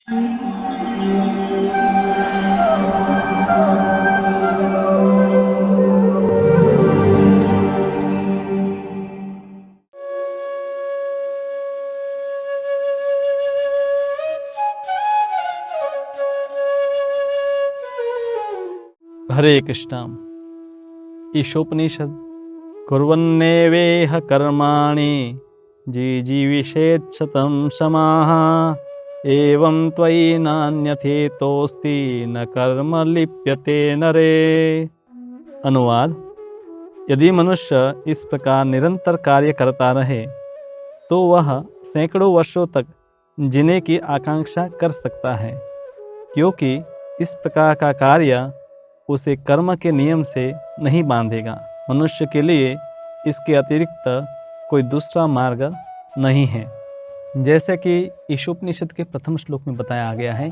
हरे कृष्णा। ईशोपनिषद कुर्वन्नेवेह कर्माणि जीजीविषेच्छतं समाः एवं त्वयि नान्यथेतोऽस्ति न कर्म लिप्यते नरे। अनुवाद: यदि मनुष्य इस प्रकार निरंतर कार्य करता रहे तो वह सैकड़ों वर्षों तक जीने की आकांक्षा कर सकता है, क्योंकि इस प्रकार का कार्य उसे कर्म के नियम से नहीं बांधेगा। मनुष्य के लिए इसके अतिरिक्त कोई दूसरा मार्ग नहीं है। जैसे कि ईशोपनिषद के प्रथम श्लोक में बताया गया है,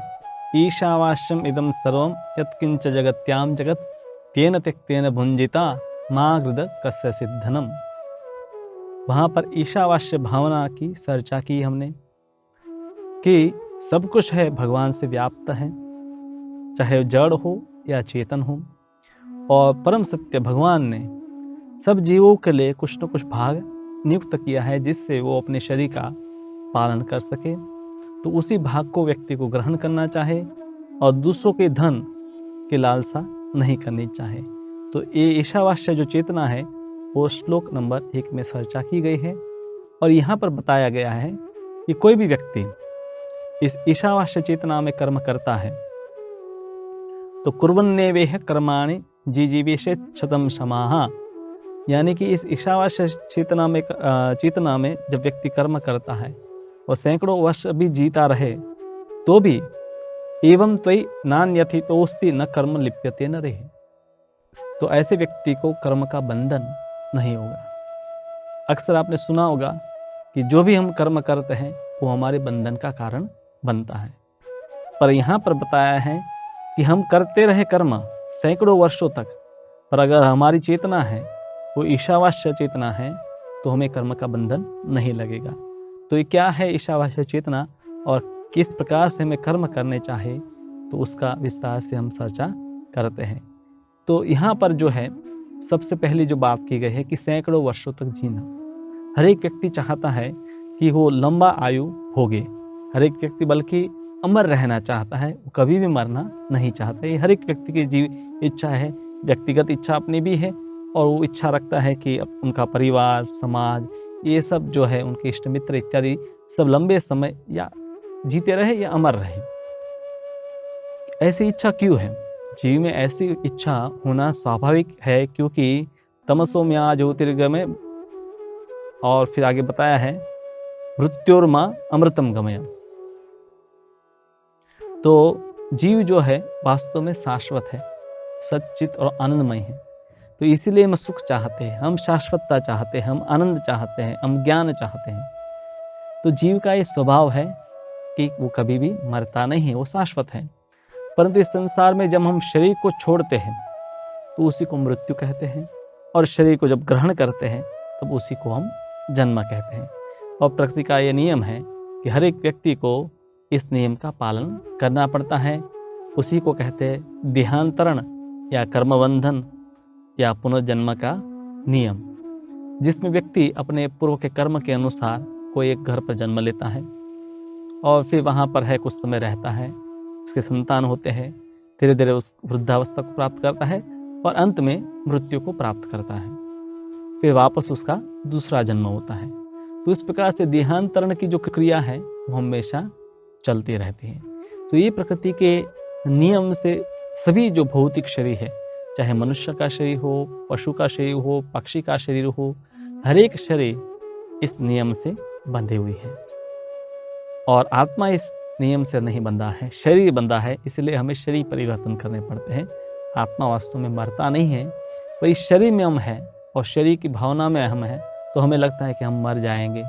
ईशावास्यम इदं सर्वं यत्किंच जगत्याम जगत तेन त्यक्तेन भुंजिता मा हृद कस्य सिद्धनम। वहाँ पर ईशावास्य भावना की चर्चा की हमने कि सब कुछ है भगवान से व्याप्त है, चाहे जड़ हो या चेतन हो, और परम सत्य भगवान ने सब जीवों के लिए कुछ न कुछ भाग नियुक्त किया है जिससे वो अपने शरीर का पालन कर सके। तो उसी भाग को व्यक्ति को ग्रहण करना चाहे और दूसरों के धन की लालसा नहीं करनी चाहे। तो ये ईशावास्य जो चेतना है वो श्लोक नंबर 1 में चर्चा की गई है। और यहाँ पर बताया गया है कि कोई भी व्यक्ति इस ईशावास्य चेतना में कर्म करता है तो कुर्वन्नेवेह कर्माणि जीजीवेशतं समाः, यानी कि इस ईशावास्य चेतना में जब व्यक्ति कर्म करता है और सैकड़ों वर्ष भी जीता रहे तो भी एवं त्वयि नान्यथितोऽस्ति न कर्म लिप्यते नरे, तो ऐसे व्यक्ति को कर्म का बंधन नहीं होगा। अक्सर आपने सुना होगा कि जो भी हम कर्म करते हैं वो हमारे बंधन का कारण बनता है, पर यहाँ पर बताया है कि हम करते रहे कर्म सैकड़ों वर्षों तक, पर अगर हमारी चेतना है वो ईशावास्य चेतना है तो हमें कर्म का बंधन नहीं लगेगा। तो ये क्या है ईशावास्य चेतना और किस प्रकार से हमें कर्म करने चाहे, तो उसका विस्तार से हम चर्चा करते हैं। तो यहाँ पर जो है सबसे पहली जो बात की गई है कि सैकड़ों वर्षों तक जीना। हर एक व्यक्ति चाहता है कि वो लंबा आयु भोगे, हर एक व्यक्ति बल्कि अमर रहना चाहता है, वो कभी भी मरना नहीं चाहता। ये हर एक व्यक्ति की जीव इच्छा है, व्यक्तिगत इच्छा अपनी भी है, और वो इच्छा रखता है कि उनका परिवार, समाज, ये सब जो है उनके इष्ट मित्र इत्यादि सब लंबे समय या जीते रहे या अमर रहे। ऐसी इच्छा क्यों है? जीव में ऐसी इच्छा होना स्वाभाविक है, क्योंकि तमसो म्या ज्योतिर्गमय, और फिर आगे बताया है मृत्योर्मा अमृतम गमय। तो जीव जो है वास्तव में शाश्वत है, सच्चित और आनंदमय है। तो इसीलिए हम सुख चाहते हैं, हम शाश्वतता चाहते हैं, हम आनंद चाहते हैं, हम ज्ञान चाहते हैं। तो जीव का ये स्वभाव है कि वो कभी भी मरता नहीं है, वो शाश्वत है। परंतु इस संसार में जब हम शरीर को छोड़ते हैं तो उसी को मृत्यु कहते हैं, और शरीर को जब ग्रहण करते हैं तब उसी को हम जन्म कहते हैं। और प्रकृति का ये नियम है कि हर एक व्यक्ति को इस नियम का पालन करना पड़ता है। उसी को कहते हैं देहांतरण या कर्मबंधन या पुनर्जन्म का नियम, जिसमें व्यक्ति अपने पूर्व के कर्म के अनुसार कोई एक घर पर जन्म लेता है और फिर वहाँ पर है कुछ समय रहता है, उसके संतान होते हैं, धीरे धीरे उस वृद्धावस्था को प्राप्त करता है और अंत में मृत्यु को प्राप्त करता है, फिर वापस उसका दूसरा जन्म होता है। तो इस प्रकार से देहांतरण की जो क्रिया है वो हमेशा चलती रहती है। तो ये प्रकृति के नियम से सभी जो भौतिक शरीर है, चाहे मनुष्य का शरीर हो, पशु का शरीर हो, पक्षी का शरीर हो, हर एक शरीर इस नियम से बंधे हुए है। और आत्मा इस नियम से नहीं बंधा है, शरीर बंधा है, इसलिए हमें शरीर परिवर्तन करने पड़ते हैं। आत्मा वास्तव में मरता नहीं है, पर इस शरीर में हम है और शरीर की भावना में हम है, तो हमें लगता है कि हम मर जाएंगे,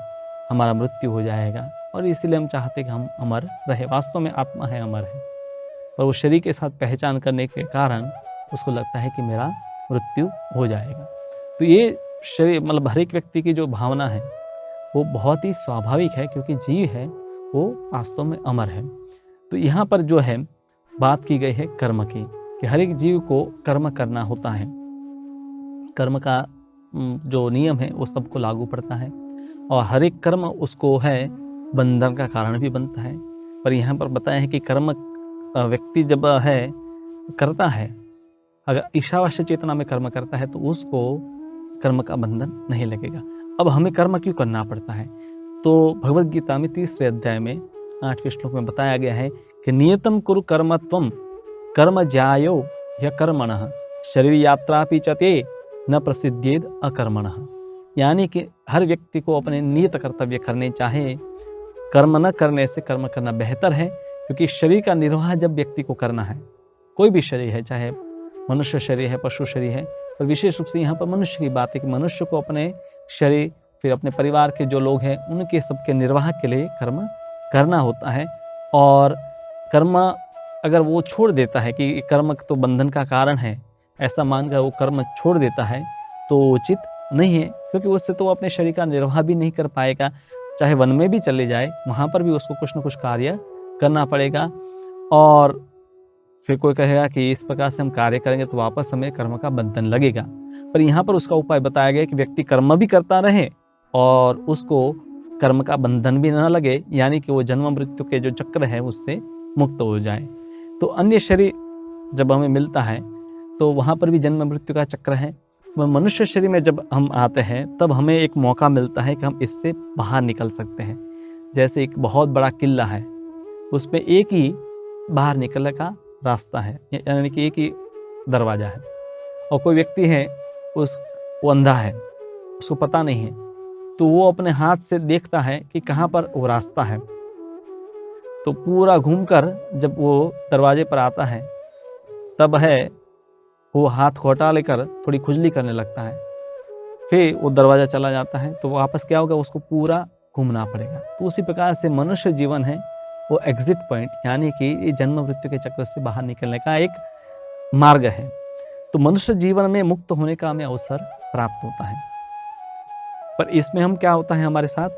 हमारा मृत्यु हो जाएगा, और इसीलिए हम चाहते हैं कि हम अमर रहे। वास्तव में आत्मा है, अमर है, पर वो शरीर के साथ पहचान करने के कारण उसको लगता है कि मेरा मृत्यु हो जाएगा। तो ये शरीर मतलब हर एक व्यक्ति की जो भावना है वो बहुत ही स्वाभाविक है, क्योंकि जीव है वो वास्तव में अमर है। तो यहाँ पर जो है बात की गई है कर्म की, कि हर एक जीव को कर्म करना होता है। कर्म का जो नियम है वो सबको लागू पड़ता है, और हर एक कर्म उसको है बंधन का कारण भी बनता है। पर यहाँ पर बताया है कि कर्म व्यक्ति जब है करता है, अगर ईशावास्य चेतना में कर्म करता है तो उसको कर्म का बंधन नहीं लगेगा। अब हमें कर्म क्यों करना पड़ता है? तो भगवद गीता में 3रे अध्याय में 8वें श्लोक में बताया गया है कि नियतम कुरु कर्मत्वम कर्म ज्यायो ह्य कर्मणः शरीर यात्रापि च ते न प्रसिद्धेद अकर्मणः। यानी कि हर व्यक्ति को अपने नियत कर्तव्य करने चाहे, कर्म न करने से कर्म करना बेहतर है, क्योंकि शरीर का निर्वाह जब व्यक्ति को करना है, कोई भी शरीर है, चाहे मनुष्य शरीर है, पशु शरीर है, पर विशेष रूप से यहाँ पर मनुष्य की बात है कि मनुष्य को अपने शरीर, फिर अपने परिवार के जो लोग हैं उनके सबके निर्वाह के लिए कर्म करना होता है। और कर्म अगर वो छोड़ देता है कि कर्म तो बंधन का कारण है, ऐसा मानकर वो कर्म छोड़ देता है तो उचित नहीं है, क्योंकि उससे तो वो अपने शरीर का निर्वाह भी नहीं कर पाएगा। चाहे वन में भी चले जाए, वहाँ पर भी उसको कुछ न कुछ कार्य करना पड़ेगा। और फिर कोई कहेगा कि इस प्रकार से हम कार्य करेंगे तो वापस हमें कर्म का बंधन लगेगा। पर यहाँ पर उसका उपाय बताया गया कि व्यक्ति कर्म भी करता रहे और उसको कर्म का बंधन भी न लगे, यानी कि वो जन्म मृत्यु के जो चक्र है उससे मुक्त हो जाए। तो अन्य शरीर जब हमें मिलता है तो वहाँ पर भी जन्म मृत्यु का चक्र है। मनुष्य शरीर में जब हम आते हैं तब हमें एक मौका मिलता है कि हम इससे बाहर निकल सकते हैं। जैसे एक बहुत बड़ा किला है, उसमें एक ही बाहर निकलने का रास्ता है, यानी कि एक ही दरवाज़ा है। और कोई व्यक्ति है वो अंधा है, उसको पता नहीं है, तो वो अपने हाथ से देखता है कि कहाँ पर वो रास्ता है। तो पूरा घूमकर जब वो दरवाजे पर आता है तब है वो हाथ को हटा लेकर थोड़ी खुजली करने लगता है, फिर वो दरवाज़ा चला जाता है। तो वापस क्या होगा, उसको पूरा घूमना पड़ेगा। तो उसी प्रकार से मनुष्य जीवन है वो एग्जिट पॉइंट, यानी कि ये जन्म मृत्यु के चक्र से बाहर निकलने का एक मार्ग है। तो मनुष्य जीवन में मुक्त होने का हमें अवसर प्राप्त होता है। पर इसमें हम क्या होता है हमारे साथ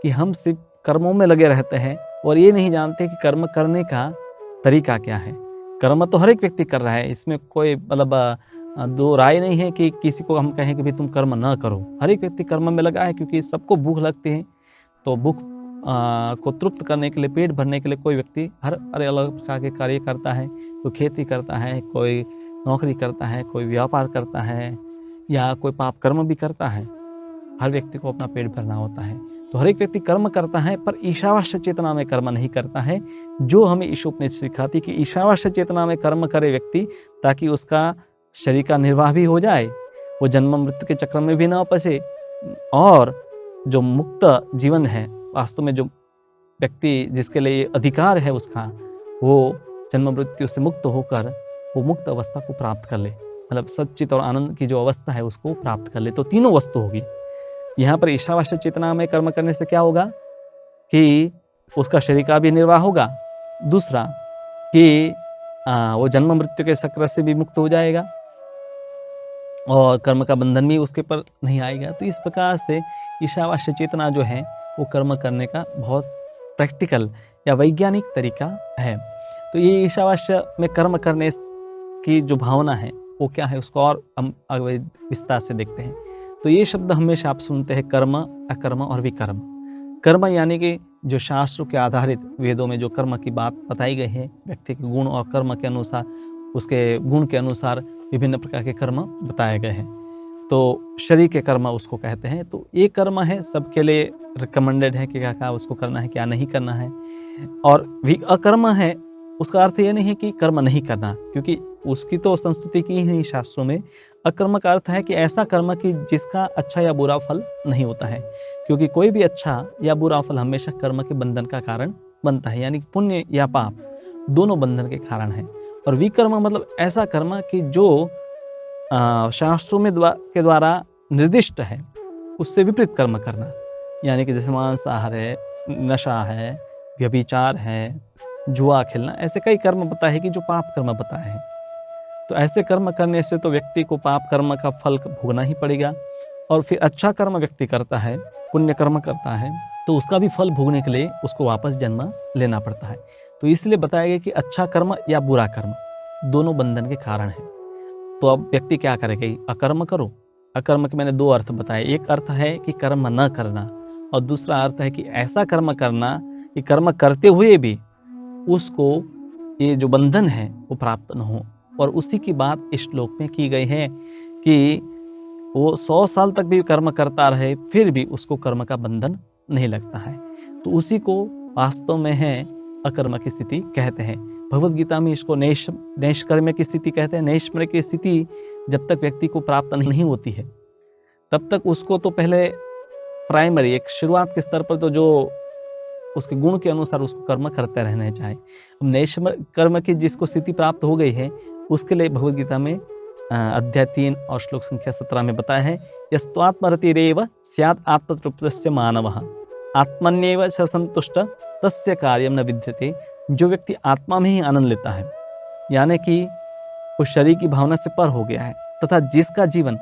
कि हम सिर्फ कर्मों में लगे रहते हैं और ये नहीं जानते कि कर्म करने का तरीका क्या है। कर्म तो हर एक व्यक्ति कर रहा है, इसमें कोई मतलब दो राय नहीं है कि किसी को हम कहें कि भाई तुम कर्म ना करो। हर एक व्यक्ति कर्म में लगा है, क्योंकि सबको भूख लगती है। तो भूख को तृप्त करने के लिए, पेट भरने के लिए कोई व्यक्ति हर अलग प्रकार के कार्य करता है। कोई खेती करता है, कोई नौकरी करता है, कोई व्यापार करता है, या कोई पाप कर्म भी करता है। हर व्यक्ति को अपना पेट भरना होता है। तो हर एक व्यक्ति कर्म करता है, पर ईशावास्य चेतना में कर्म नहीं करता है, जो हमें ईशोपनिषद सिखाती कि ईशावास्य चेतना में कर्म करे व्यक्ति, ताकि उसका शरीर का निर्वाह भी हो जाए, वो जन्म मृत्यु के चक्र में भी ना फंसे, और जो मुक्त जीवन है, वास्तव में जो व्यक्ति जिसके लिए अधिकार है उसका, वो जन्म मृत्यु से मुक्त होकर वो मुक्त अवस्था को प्राप्त कर ले, मतलब सच्चित और आनंद की जो अवस्था है उसको प्राप्त कर ले। तो तीनों वस्तु होगी यहाँ पर। ईशावास्य चेतना में कर्म करने से क्या होगा कि उसका शरीर का भी निर्वाह होगा, दूसरा कि वो जन्म मृत्यु के चक्र से भी मुक्त हो जाएगा और कर्म का बंधन भी उसके पर नहीं आएगा। तो इस प्रकार से ईशावास्य चेतना जो है वो कर्म करने का बहुत प्रैक्टिकल या वैज्ञानिक तरीका है। तो ये ईशावास्य में कर्म करने की जो भावना है वो क्या है, उसको और हम विस्तार से देखते हैं। तो ये शब्द हमेशा आप सुनते हैं, कर्म, अकर्म और विकर्म। कर्म यानी कि जो शास्त्रों के आधारित वेदों में जो कर्म की बात बताई गई है, व्यक्ति के गुण और कर्म के अनुसार, उसके गुण के अनुसार विभिन्न प्रकार के कर्म बताए गए हैं। तो शरीर के कर्म उसको कहते हैं। तो ये कर्म है सबके लिए रिकमेंडेड है कि क्या क्या उसको करना है, क्या नहीं करना है। और अकर्म है, उसका अर्थ ये नहीं है कि कर्म नहीं करना, क्योंकि उसकी तो संस्तुति की ही शास्त्रों में। अकर्म का अर्थ है कि ऐसा कर्म कि जिसका अच्छा या बुरा फल नहीं होता है, क्योंकि कोई भी अच्छा या बुरा फल हमेशा कर्म के बंधन का कारण बनता है, यानी पुण्य या पाप दोनों बंधन के कारण है। और विकर्म मतलब ऐसा कर्म कि जो शास्त्रों में के द्वारा निर्दिष्ट है, उससे विपरीत कर्म करना, यानी कि जैसे मांसाहार है, नशा है, व्यभिचार है, जुआ खेलना, ऐसे कई कर्म बताए हैं कि जो पाप कर्म बताए हैं। तो ऐसे कर्म करने से तो व्यक्ति को पाप कर्म का फल भोगना ही पड़ेगा। और फिर अच्छा कर्म व्यक्ति करता है, पुण्य कर्म करता है, तो उसका भी फल भोगने के लिए उसको वापस जन्म लेना पड़ता है। तो इसलिए बताया गया कि अच्छा कर्म या बुरा कर्म दोनों बंधन के कारण है। तो अब व्यक्ति क्या करेगा? अकर्म करो। अकर्म के मैंने दो अर्थ बताए, एक अर्थ है कि कर्म न करना और दूसरा अर्थ है कि ऐसा कर्म करना कि कर्म करते हुए भी उसको ये जो बंधन है वो प्राप्त न हो। और उसी की बात इस श्लोक में की गई है कि वो 100 साल तक भी कर्म करता रहे फिर भी उसको कर्म का बंधन नहीं लगता है। तो उसी को वास्तव में है अकर्म की स्थिति कहते हैं। भगवद गीता में इसको नैष्कर्म्य की स्थिति कहते हैं। नैष्कर्म्य की स्थिति जब तक व्यक्ति को प्राप्त नहीं होती है तब तक उसको तो पहले प्राइमरी एक शुरुआत के स्तर पर तो जो उसके गुण के अनुसार उसको कर्म करते रहने चाहिए। नैष्कर्म्य की जिसको स्थिति प्राप्त हो गई है उसके लिए भगवद गीता में अध्याय 3 और श्लोक संख्या 17 में बताया है, यस्त्वात्मरतिरेव स्यात् आत्मतृप्तस्य मानवः आत्मन्येव च संतुष्ट तस्य कार्यम न विद्यते। जो व्यक्ति आत्मा में ही आनंद लेता है यानी कि वो शरीर की भावना से पर हो गया है तथा जिसका जीवन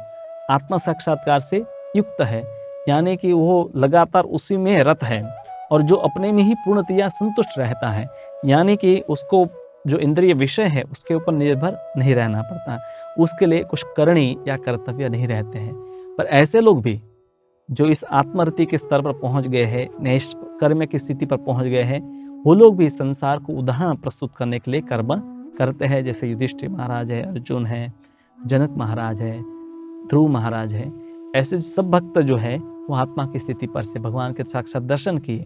आत्मा साक्षात्कार से युक्त है यानी कि वो लगातार उसी में रत है और जो अपने में ही पूर्णतया संतुष्ट रहता है यानी कि उसको जो इंद्रिय विषय है उसके ऊपर निर्भर नहीं रहना पड़ता, उसके लिए कुछ करणी या कर्तव्य नहीं रहते हैं। पर ऐसे लोग भी जो इस आत्मरति के स्तर पर पहुंच गए हैं, नैष्कर्म्य की स्थिति पर पहुंच गए हैं, वो लोग भी संसार को उदाहरण प्रस्तुत करने के लिए कर्म करते हैं। जैसे युधिष्ठिर महाराज है, अर्जुन है, जनक महाराज है, ध्रुव महाराज है। ऐसे सब भक्त जो है वो आत्मा की स्थिति पर से भगवान के साक्षात दर्शन किए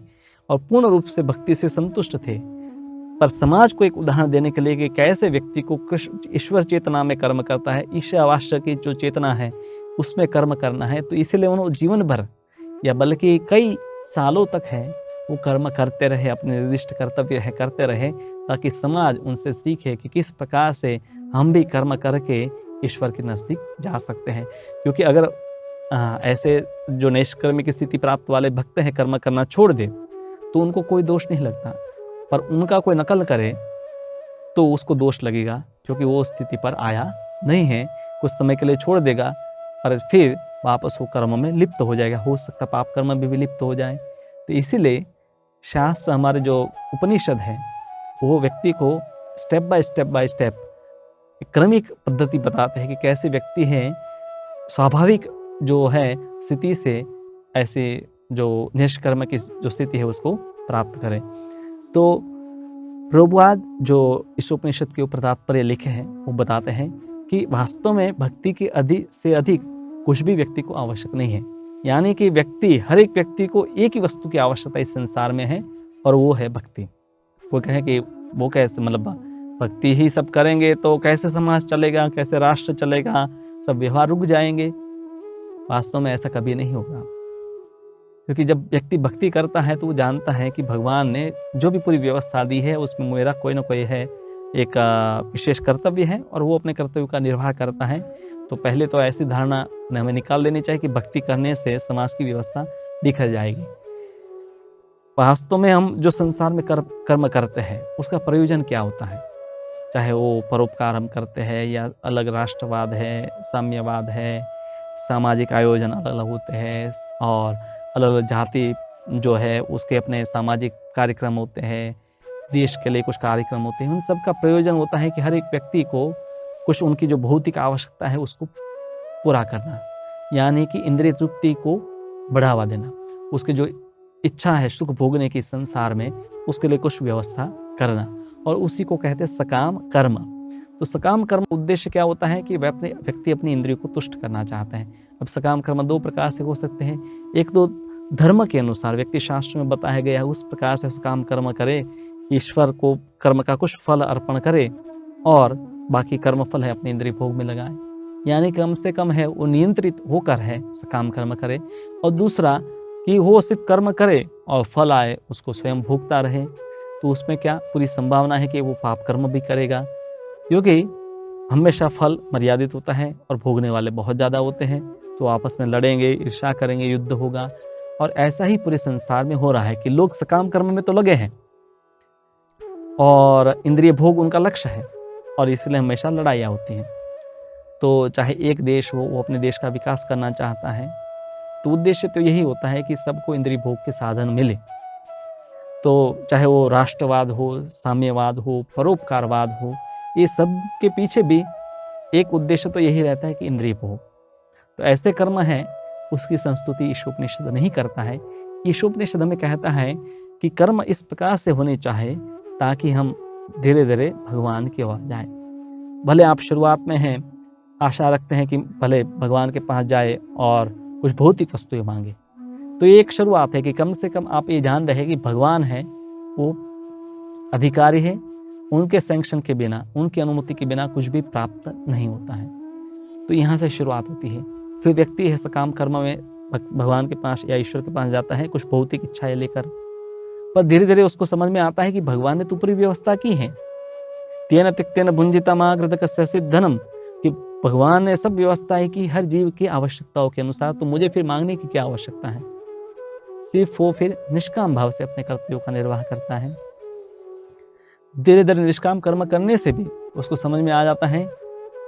और पूर्ण रूप से भक्ति से संतुष्ट थे। पर समाज को एक उदाहरण देने के लिए कि कैसे व्यक्ति को ईश्वर चेतना में कर्म करता है, ईशावास्य की जो चेतना है उसमें कर्म करना है, तो इसीलिए उन्होंने जीवन भर या बल्कि कई सालों तक है वो कर्म करते रहे, अपने निर्दिष्ट कर्तव्य है करते रहे, ताकि समाज उनसे सीखे कि किस प्रकार से हम भी कर्म करके ईश्वर के नज़दीक जा सकते हैं। क्योंकि अगर ऐसे जो नैष्कर्म्य की स्थिति प्राप्त वाले भक्त हैं कर्म करना छोड़ दे तो उनको कोई दोष नहीं लगता, पर उनका कोई नकल करे तो उसको दोष लगेगा क्योंकि वो स्थिति पर आया नहीं है। कुछ समय के लिए छोड़ देगा और फिर वापस वो कर्म में लिप्त हो जाएगा, हो सकता पाप कर्म भी लिप्त हो जाए। तो इसीलिए शास्त्र हमारे जो उपनिषद है वो व्यक्ति को स्टेप बाय स्टेप क्रमिक पद्धति बताते हैं कि कैसे व्यक्ति है स्वाभाविक जो है स्थिति से ऐसे जो निष्कर्म की जो स्थिति है उसको प्राप्त करें। तो प्रभुपाद जो इस उपनिषद के ऊपर तात्पर्य लिखे हैं वो बताते हैं कि वास्तव में भक्ति की अधिक से अधिक कुछ भी व्यक्ति को आवश्यक नहीं है। यानी कि हर एक व्यक्ति को एक ही वस्तु की आवश्यकता इस संसार में है और वो है भक्ति। वो कहे कि वो कैसे, मतलब भक्ति ही सब करेंगे तो कैसे समाज चलेगा, कैसे राष्ट्र चलेगा, सब व्यवहार रुक जाएंगे। वास्तव में ऐसा कभी नहीं होगा, क्योंकि जब व्यक्ति भक्ति करता है तो वो जानता है कि भगवान ने जो भी पूरी व्यवस्था दी है उसमें मेरा कोई ना कोई है एक विशेष कर्तव्य है और वो अपने कर्तव्य का निर्वाह करता है। तो पहले तो ऐसी धारणा हमें निकाल देनी चाहिए कि भक्ति करने से समाज की व्यवस्था बिखर जाएगी। वास्तव में हम जो संसार में कर्म करते हैं उसका प्रयोजन क्या होता है, चाहे वो परोपकार हम करते हैं या अलग राष्ट्रवाद है, साम्यवाद है, सामाजिक आयोजन अलग अलग होते हैं और अलग अलग जाति जो है उसके अपने सामाजिक कार्यक्रम होते हैं, देश के लिए कुछ कार्यक्रम होते हैं। उन सब का प्रयोजन होता है कि हर एक व्यक्ति को कुछ उनकी जो भौतिक आवश्यकता है उसको पूरा करना, यानी कि इंद्रिय तृप्ति को बढ़ावा देना, उसके जो इच्छा है सुख भोगने की संसार में उसके लिए कुछ व्यवस्था करना, और उसी को कहते हैं सकाम कर्म। तो सकाम कर्म उद्देश्य क्या होता है कि व्यक्ति अपनी इंद्रियों को तुष्ट करना चाहता है। अब सकाम कर्म दो प्रकार से हो सकते हैं, एक तो धर्म के अनुसार व्यक्ति शास्त्र में बताया गया है उस प्रकार से सकाम कर्म करे, ईश्वर को कर्म का कुछ फल अर्पण करे और बाकी कर्म फल है अपने इंद्रिय भोग में लगाए, यानी कम से कम है वो नियंत्रित होकर है सकाम कर्म करे। और दूसरा कि वो सिर्फ कर्म करे और फल आए उसको स्वयं भोगता रहे, तो उसमें क्या पूरी संभावना है कि वो पाप कर्म भी करेगा, क्योंकि हमेशा फल मर्यादित होता है और भोगने वाले बहुत ज़्यादा होते हैं। तो आपस में लड़ेंगे, ईर्ष्या करेंगे, युद्ध होगा। और ऐसा ही पूरे संसार में हो रहा है कि लोग सकाम कर्म में तो लगे हैं और इंद्रिय भोग उनका लक्ष्य है और इसलिए हमेशा लड़ाइयाँ होती हैं। तो चाहे एक देश हो, वो अपने देश का विकास करना चाहता है, तो उद्देश्य तो यही होता है कि सबको इंद्रिय भोग के साधन मिले। तो चाहे वो राष्ट्रवाद हो, साम्यवाद हो, परोपकारवाद हो, ये सब के पीछे भी एक उद्देश्य तो यही रहता है कि इंद्रिय हो। तो ऐसे कर्म हैं उसकी संस्तुति ईशोपनिषद नहीं करता है। ईशोपनिषद हमें कहता है कि कर्म इस प्रकार से होने चाहे ताकि हम धीरे धीरे भगवान की ओर जाए। भले आप शुरुआत में हैं, आशा रखते हैं कि भले भगवान के पास जाए और कुछ भौतिक वस्तुएं मांगे, तो ये एक शुरुआत है कि कम से कम आप ये जान रहे कि भगवान है, वो अधिकारी है, उनके सैंक्शन के बिना, उनकी अनुमति के बिना कुछ भी प्राप्त नहीं होता है। तो यहाँ से शुरुआत होती है। फिर व्यक्ति है सकाम कर्म में भगवान के पास या ईश्वर के पास जाता है कुछ भौतिक इच्छाएं लेकर, पर धीरे धीरे उसको समझ में आता है कि भगवान ने तो पूरी व्यवस्था की है। तेन त्यक्तेन भुंजितमागृतकस्य सिद्धनम, कि भगवान ने सब व्यवस्थाएं की हर जीव की आवश्यकताओं के अनुसार, तो मुझे फिर मांगने की क्या आवश्यकता है। सिर्फ वो फिर निष्काम भाव से अपने कर्तव्यों का निर्वाह करता है। धीरे धीरे निष्काम कर्म करने से भी उसको समझ में आ जाता है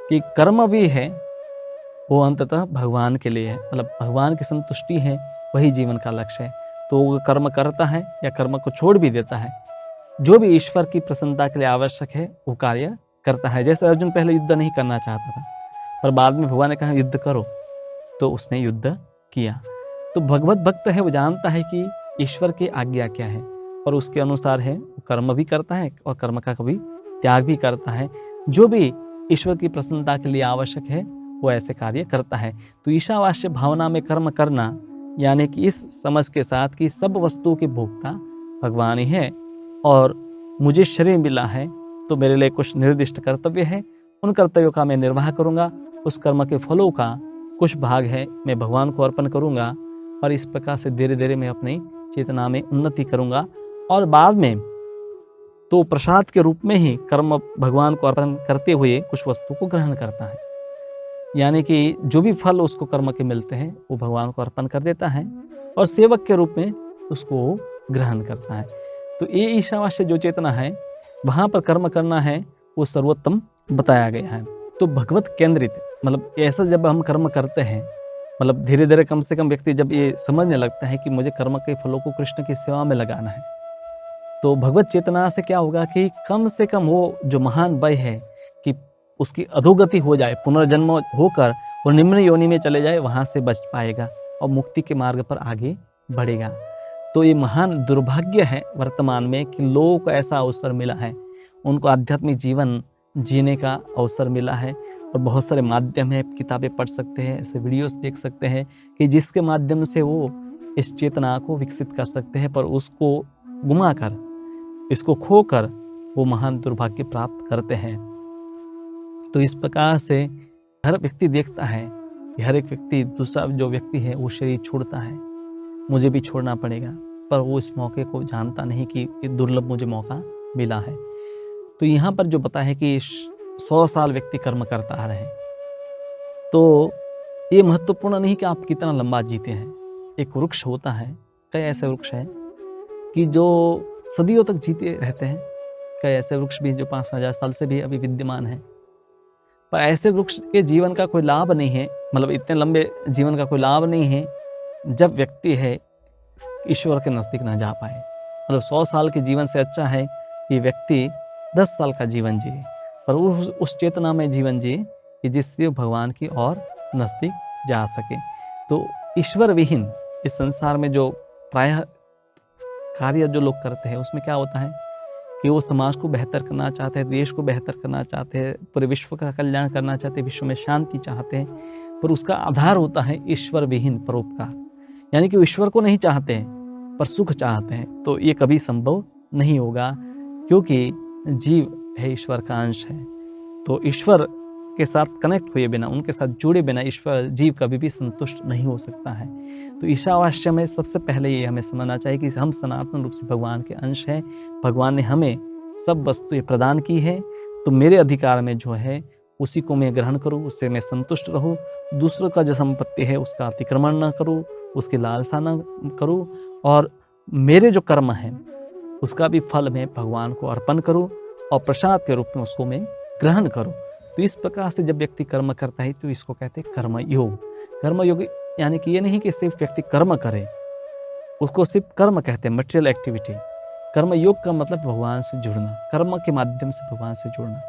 कि कर्म भी है वो अंततः भगवान के लिए है, मतलब भगवान की संतुष्टि है, वही जीवन का लक्ष्य है। तो वो कर्म करता है या कर्म को छोड़ भी देता है, जो भी ईश्वर की प्रसन्नता के लिए आवश्यक है वो कार्य करता है। जैसे अर्जुन पहले युद्ध नहीं करना चाहता था, पर बाद में भगवान ने कहा युद्ध करो, तो उसने युद्ध किया। तो भगवत भक्त है, वो जानता है कि ईश्वर की आज्ञा क्या है और उसके अनुसार है वो कर्म भी करता है और कर्म का कभी त्याग भी करता है। जो भी ईश्वर की प्रसन्नता के लिए आवश्यक है वो ऐसे कार्य करता है। तो ईशावास्य भावना में कर्म करना यानी कि इस समझ के साथ कि सब वस्तुओं के भोक्ता भगवान ही है और मुझे शरीर मिला है तो मेरे लिए कुछ निर्दिष्ट कर्तव्य है, उन कर्तव्यों का मैं निर्वाह करूंगा, उस कर्म के फलों का कुछ भाग है मैं भगवान को अर्पण करूंगा और इस प्रकार से धीरे धीरे मैं अपनी चेतना में उन्नति करूंगा और बाद में तो प्रसाद के रूप में ही कर्म भगवान को अर्पण करते हुए कुछ वस्तु को ग्रहण करता है। यानी कि जो भी फल उसको कर्म के मिलते हैं वो भगवान को अर्पण कर देता है और सेवक के रूप में उसको ग्रहण करता है। तो ये ईशावास्य जो चेतना है वहाँ पर कर्म करना है वो सर्वोत्तम बताया गया है। तो भगवत केंद्रित मतलब ऐसा जब हम कर्म करते हैं, मतलब धीरे धीरे कम से कम व्यक्ति जब ये समझने लगता है कि मुझे कर्म के फलों को कृष्ण की सेवा में लगाना है, तो भगवत चेतना से क्या होगा कि कम से कम वो जो महान भय है कि उसकी अधोगति हो जाए, पुनर्जन्म होकर वो निम्न योनि में चले जाए, वहां से बच पाएगा और मुक्ति के मार्ग पर आगे बढ़ेगा। तो ये महान दुर्भाग्य है वर्तमान में कि लोगों को ऐसा अवसर मिला है, उनको आध्यात्मिक जीवन जीने का अवसर मिला है और बहुत सारे माध्यम है, किताबें पढ़ सकते हैं, ऐसे वीडियोस देख सकते हैं कि जिसके माध्यम से वो इस चेतना को विकसित कर सकते हैं, पर उसको गुमाकर, इसको खोकर वो महान दुर्भाग्य प्राप्त करते हैं। तो इस प्रकार से हर व्यक्ति देखता है कि हर एक व्यक्ति, दूसरा जो व्यक्ति है वो शरीर छोड़ता है, मुझे भी छोड़ना पड़ेगा, पर वो इस मौके को जानता नहीं कि दुर्लभ मुझे मौका मिला है। तो यहाँ पर जो बताया है कि 100 साल व्यक्ति कर्म करता आ रहे हैं, तो ये महत्वपूर्ण नहीं कि आप कितना लंबा जीते हैं। एक वृक्ष होता है, कई ऐसे वृक्ष हैं कि जो सदियों तक जीते रहते हैं, कई ऐसे वृक्ष भी जो 5,000 साल से भी अभी विद्यमान है, पर ऐसे वृक्ष के जीवन का कोई लाभ नहीं है, मतलब इतने लंबे जीवन का कोई लाभ नहीं है जब व्यक्ति है ईश्वर के नज़दीक ना जा पाए। मतलब 100 साल के जीवन से अच्छा है कि व्यक्ति 10 साल का जीवन जिए, पर उस चेतना में जीवन जिए कि जिससे भगवान की ओर नज़दीक जा सके। तो ईश्वर विहीन इस संसार में जो प्रायः कार्य जो लोग करते हैं उसमें क्या होता है कि वो समाज को बेहतर करना चाहते हैं, देश को बेहतर करना चाहते हैं, पूरे विश्व का कल्याण करना चाहते हैं, विश्व में शांति चाहते हैं, पर उसका आधार होता है ईश्वर विहीन परोपकार। यानी कि ईश्वर को नहीं चाहते हैं पर सुख चाहते हैं, तो ये कभी संभव नहीं होगा, क्योंकि जीव है ईश्वर का अंश है। तो ईश्वर के साथ कनेक्ट हुए बिना, उनके साथ जुड़े बिना ईश्वर जीव कभी भी संतुष्ट नहीं हो सकता है। तो ईशावास्य में सबसे पहले ये हमें समझना चाहिए कि हम सनातन रूप से भगवान के अंश हैं, भगवान ने हमें सब वस्तुएं प्रदान की है, तो मेरे अधिकार में जो है उसी को मैं ग्रहण करूँ, उससे मैं संतुष्ट रहूँ, दूसरों का जो संपत्ति है उसका अतिक्रमण न करूँ, उसकी लालसा न करूँ, और मेरे जो कर्म हैं उसका भी फल मैं भगवान को अर्पण करूँ और प्रसाद के रूप में उसको मैं ग्रहण करूँ। तो इस प्रकार से जब व्यक्ति कर्म करता है तो इसको कहते हैं कर्म योग। कर्म योग यानी कि ये नहीं कि सिर्फ व्यक्ति कर्म करे, उसको सिर्फ कर्म कहते हैं, मटेरियल एक्टिविटी। कर्म योग का मतलब भगवान से जुड़ना, कर्म के माध्यम से भगवान से जुड़ना।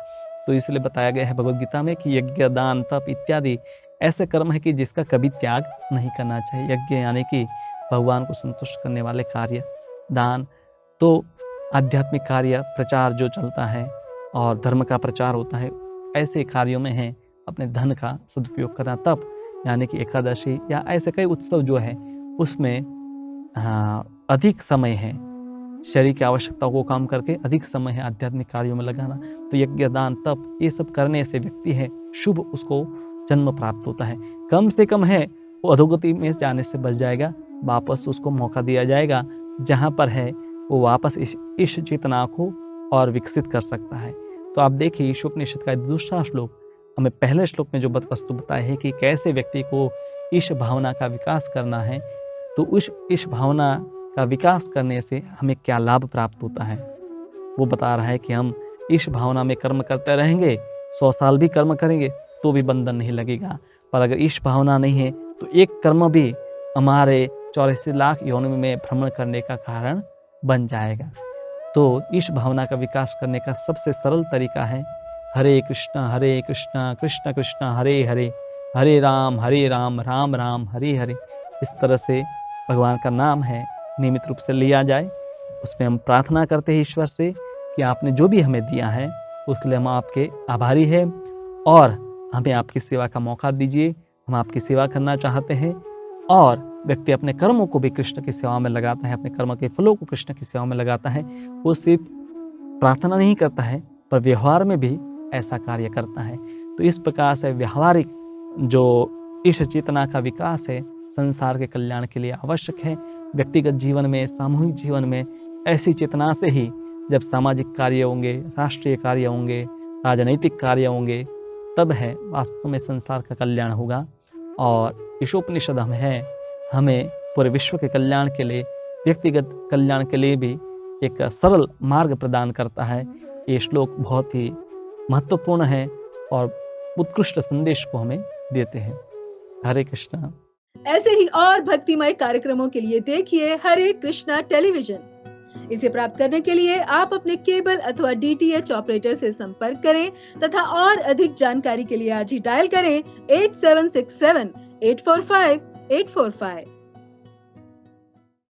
तो इसलिए बताया गया है भगवद गीता में कि यज्ञ, दान, तप इत्यादि ऐसे कर्म है कि जिसका कभी त्याग नहीं करना चाहिए। यज्ञ यानी कि भगवान को संतुष्ट करने वाले कार्य, दान तो आध्यात्मिक कार्य, प्रचार जो चलता है और धर्म का प्रचार होता है, ऐसे कार्यों में है अपने धन का सदुपयोग करना। तप यानी कि एकादशी या ऐसे कई उत्सव जो है उसमें अधिक समय है, शरीर की आवश्यकताओं को कम करके अधिक समय है आध्यात्मिक कार्यों में लगाना। तो यज्ञ, दान, तप ये सब करने से व्यक्ति है शुभ, उसको जन्म प्राप्त होता है। कम से कम है वो अधोगति में जाने से बच जाएगा, वापस उसको मौका दिया जाएगा जहाँ पर है वो वापस इस चेतना को और विकसित कर सकता है। तो आप देखिए ईशोपनिषद का दूसरा श्लोक हमें पहले श्लोक में जो वस्तु बताई है कि कैसे व्यक्ति को ईश भावना का विकास करना है, तो उस ईश भावना का विकास करने से हमें क्या लाभ प्राप्त होता है वो बता रहा है कि हम ईश भावना में कर्म करते रहेंगे, 100 साल भी कर्म करेंगे तो भी बंधन नहीं लगेगा। पर अगर ईश भावना नहीं है तो एक कर्म भी हमारे 84 लाख योनि में भ्रमण करने का कारण बन जाएगा। तो ईश भावना का विकास करने का सबसे सरल तरीका है हरे कृष्णा कृष्ण कृष्ण हरे हरे, हरे राम राम राम हरे हरे। इस तरह से भगवान का नाम है नियमित रूप से लिया जाए। उसमें हम प्रार्थना करते हैं ईश्वर से कि आपने जो भी हमें दिया है उसके लिए हम आपके आभारी हैं और हमें आपकी सेवा का मौका दीजिए। हम आपकी सेवा करना चाहते हैं। और व्यक्ति अपने कर्मों को भी कृष्ण की सेवा में लगाता है, अपने कर्म के फलों को कृष्ण की सेवा में लगाता है। वो सिर्फ प्रार्थना नहीं करता है पर व्यवहार में भी ऐसा कार्य करता है। तो इस प्रकार से व्यवहारिक जो ईश चेतना का विकास है संसार के कल्याण के लिए आवश्यक है। व्यक्तिगत जीवन में, सामूहिक जीवन में ऐसी चेतना से ही जब सामाजिक कार्य होंगे, राष्ट्रीय कार्य होंगे, राजनैतिक कार्य होंगे, तब है वास्तव में संसार का कल्याण होगा। और ईशोपनिषद हमें पूरे विश्व के कल्याण के लिए, व्यक्तिगत कल्याण के लिए भी एक सरल मार्ग प्रदान करता है। ये श्लोक बहुत ही महत्वपूर्ण है और उत्कृष्ट संदेश को हमें देते हैं। हरे कृष्णा। ऐसे ही और भक्तिमय कार्यक्रमों के लिए देखिए हरे कृष्णा टेलीविजन। इसे प्राप्त करने के लिए आप अपने केबल अथवा DTH ऑपरेटर से संपर्क करें तथा और अधिक जानकारी के लिए आज ही डायल करें 8767 845 845।